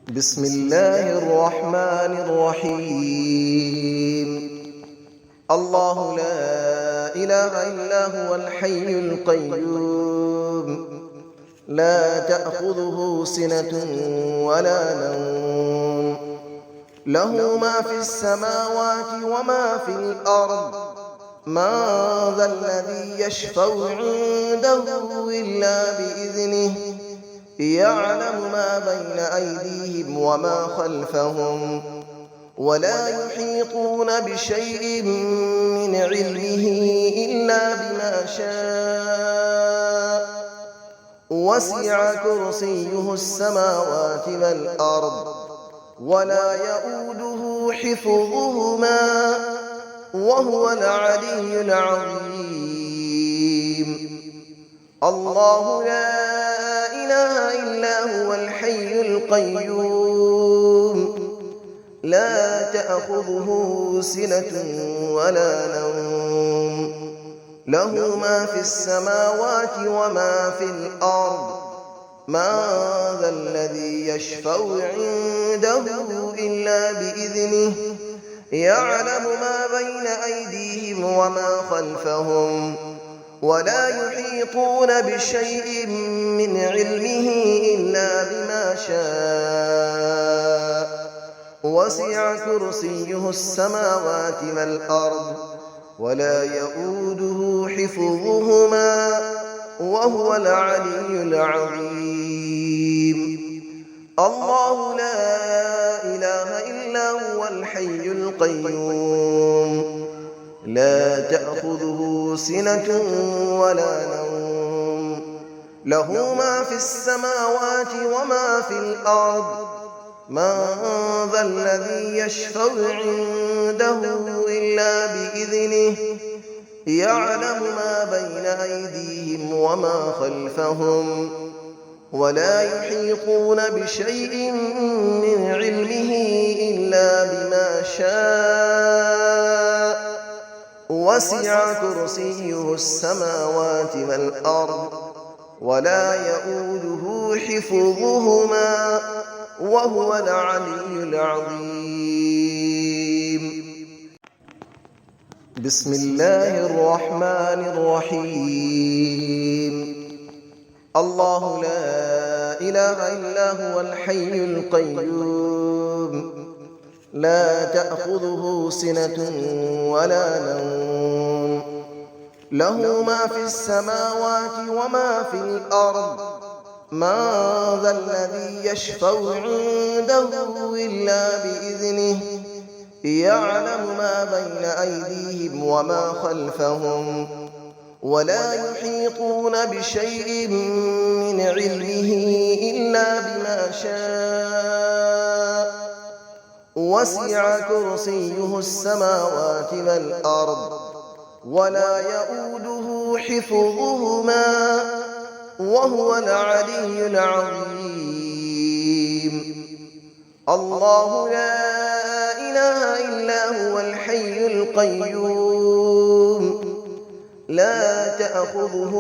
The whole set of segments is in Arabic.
بسم الله الرحمن الرحيم. الله لا إله إلا هو الحي القيوم، لا تأخذه سنة ولا نوم، له ما في السماوات وما في الأرض. من ذا الذي يشفع عنده إلا بإذنه، يعلم ما بين أيديهم وما خلفهم، ولا يحيطون بشيء من علمه إلا بما شاء. وسع كرسيه السماوات والأرض، ولا يؤوده حفظهما، وهو العلي العظيم. الله لا إله إلا هو الحي القيوم، لا تأخذه سنة ولا نوم، له ما في السماوات وما في الأرض. من ذا الذي يشفع عنده إلا بإذنه، يعلم ما بين أيديهم وما خلفهم، ولا يحيطون بشيء من علمه إلا بما شاء. وسع كرسيه السماوات والأرض، ولا يؤوده حفظهما، وهو العلي العظيم. الله لا إله إلا هو الحي القيوم، لا تأخذه سنة ولا نوم، له ما في السماوات وما في الأرض. من ذا الذي يشفع عنده إلا بإذنه، يعلم ما بين أيديهم وما خلفهم، ولا يحيطون بشيء من علمه إلا بما شاء. وسع كرسيه السماوات والأرض، ولا يؤوده حفظهما، وهو العلي العظيم. بسم الله الرحمن الرحيم. الله لا إله إلا هو الحي القيوم، لا تأخذه سنة ولا نوم، له ما في السماوات وما في الأرض. من ذا الذي يشفع عنده إلا بإذنه، يعلم ما بين أيديهم وما خلفهم، ولا يحيطون بشيء من علمه إلا بما شاء. وسع كرسيه السماوات والأرض، ولا يؤوده حفظهما، وهو العلي العظيم. الله لا إله إلا هو الحي القيوم، لا تأخذه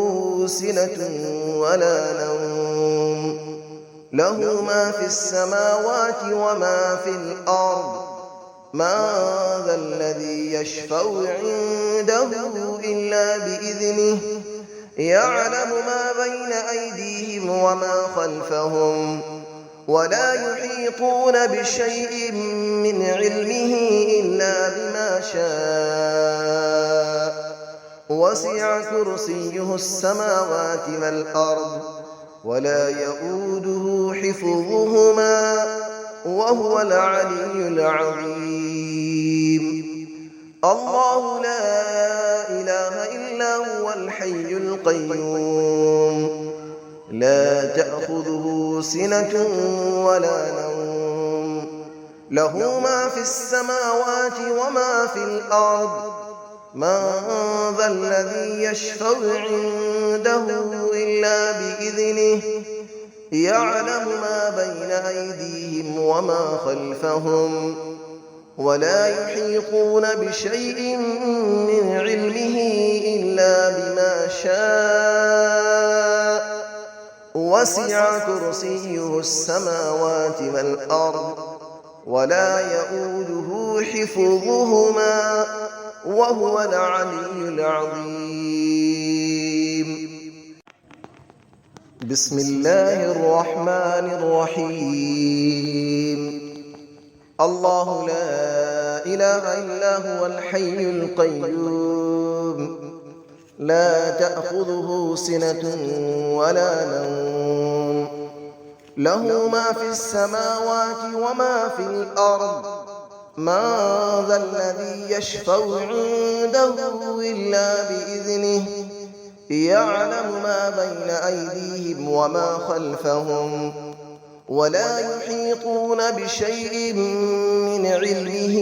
سنة ولا نوم، له ما في السماوات وما في الأرض. من ذا الذي يشفع عنده إلا بإذنه، يعلم ما بين أيديهم وما خلفهم، ولا يحيطون بشيء من علمه إلا بما شاء. وسع كرسيه السماوات والأرض، ولا يؤوده حفظهما، وهو العلي العظيم. الله لا إله إلا هو الحي القيوم، لا تأخذه سنة ولا نوم، له ما في السماوات وما في الأرض. من ذا الذي يشفع عنده إلا بإذنه، يعلم ما بين أيديهم وما خلفهم، ولا يحيطون بشيء من علمه إلا بما شاء. وسع كرسيه السماوات والأرض ولا يؤوده حفظهما وهو العلي العظيم. بسم الله الرحمن الرحيم. الله لا إله إلا هو الحي القيوم لا تأخذه سنة ولا نوم له ما في السماوات وما في الأرض من ذا الذي يشفع عنده إلا بإذنه يعلم ما بين أيديهم وما خلفهم ولا يحيطون بشيء من علمه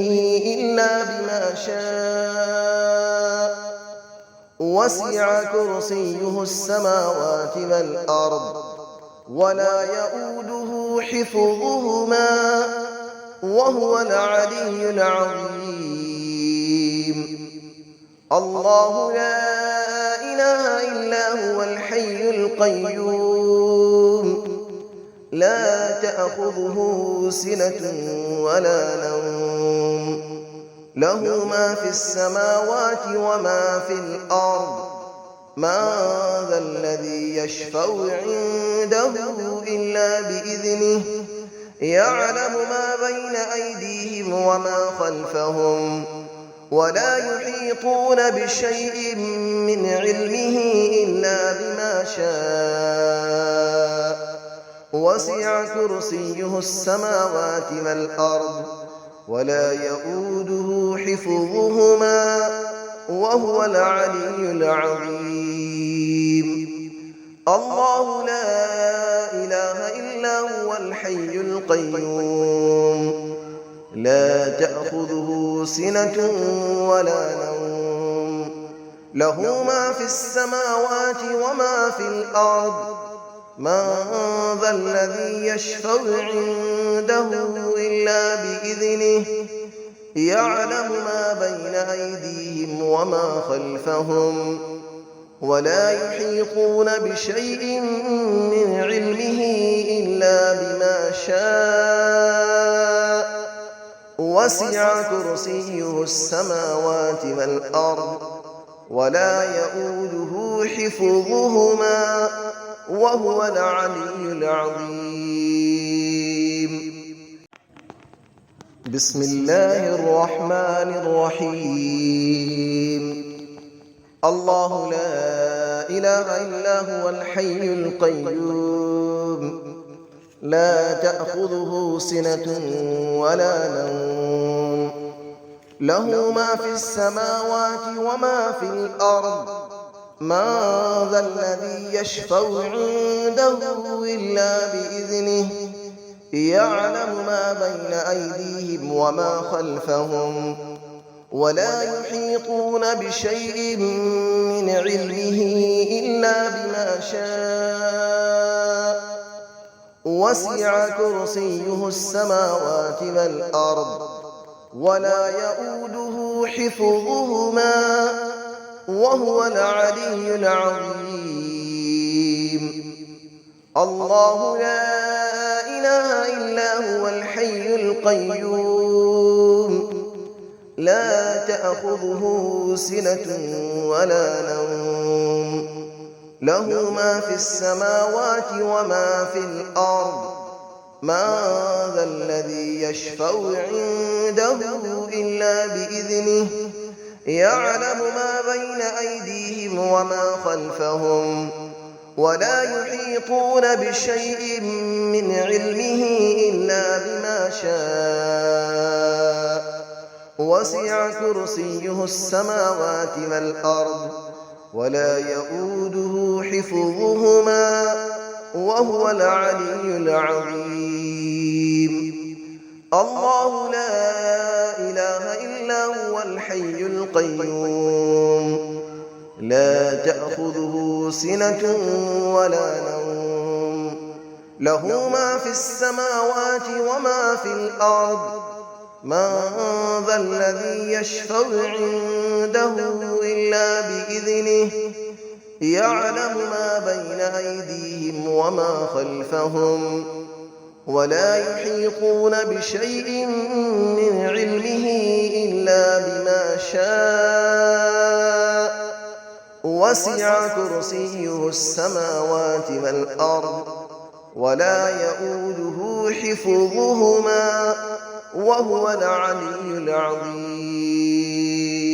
إلا بما شاء وسع كرسيه السماوات والأرض ولا يؤوده حفظهما وهو العلي العظيم. الله لا إله إلا هو الحي القيوم لا تأخذه سنة ولا نوم له ما في السماوات وما في الأرض من ذا الذي يشفع عنده إلا بإذنه يعلم ما بين أيديهم وما خلفهم ولا يحيطون بشيء من علمه إلا بما شاء وسع كرسيه السماوات والأرض ولا يؤوده حفظهما وهو العلي العظيم. الله لا إله إلا هو الحي القيوم لا تأخذه سنة ولا نوم له ما في السماوات وما في الأرض من ذا الذي يشفع عنده إلا بإذنه يعلم ما بين أيديهم وما خلفهم ولا يحيطون بشيء من علمه إلا بما شاء وسع كرسيه السماوات والأرض ولا يؤوده حفظهما وهو العلي العظيم. بسم الله الرحمن الرحيم. الله لا إله إلا هو الحي القيوم لا تأخذه سنة ولا نوم له ما في السماوات وما في الأرض من ذا الذي يشفع عنده إلا بإذنه يعلم ما بين أيديهم وما خلفهم ولا يحيطون بشيء من علمه إلا بما شاء وسع كرسيه السماوات والأرض ولا يؤوده حفظهما وهو العلي العظيم. الله لا إله إلا هو الحي القيوم لا تأخذه سنة ولا نوم له ما في السماوات وما في الأرض من ذا الذي يشفع عنده إلا بإذنه يعلم ما بين أيديهم وما خلفهم ولا يحيطون بشيء من علمه إلا بما شاء وسع كرسيه السماوات والأرض ولا يؤوده حفظهما وهو العلي العظيم. الله لا إله إلا هو الحي القيوم لا تأخذه سنة ولا نوم له ما في السماوات وما في الأرض من ذا الذي يشفع عنده إلا بإذنه يعلم ما بين أيديهم وما خلفهم ولا يحيطون بشيء من علمه إلا بما شاء وسع كرسيه السماوات والأرض ولا يئوده حفظهما وهو العلي العظيم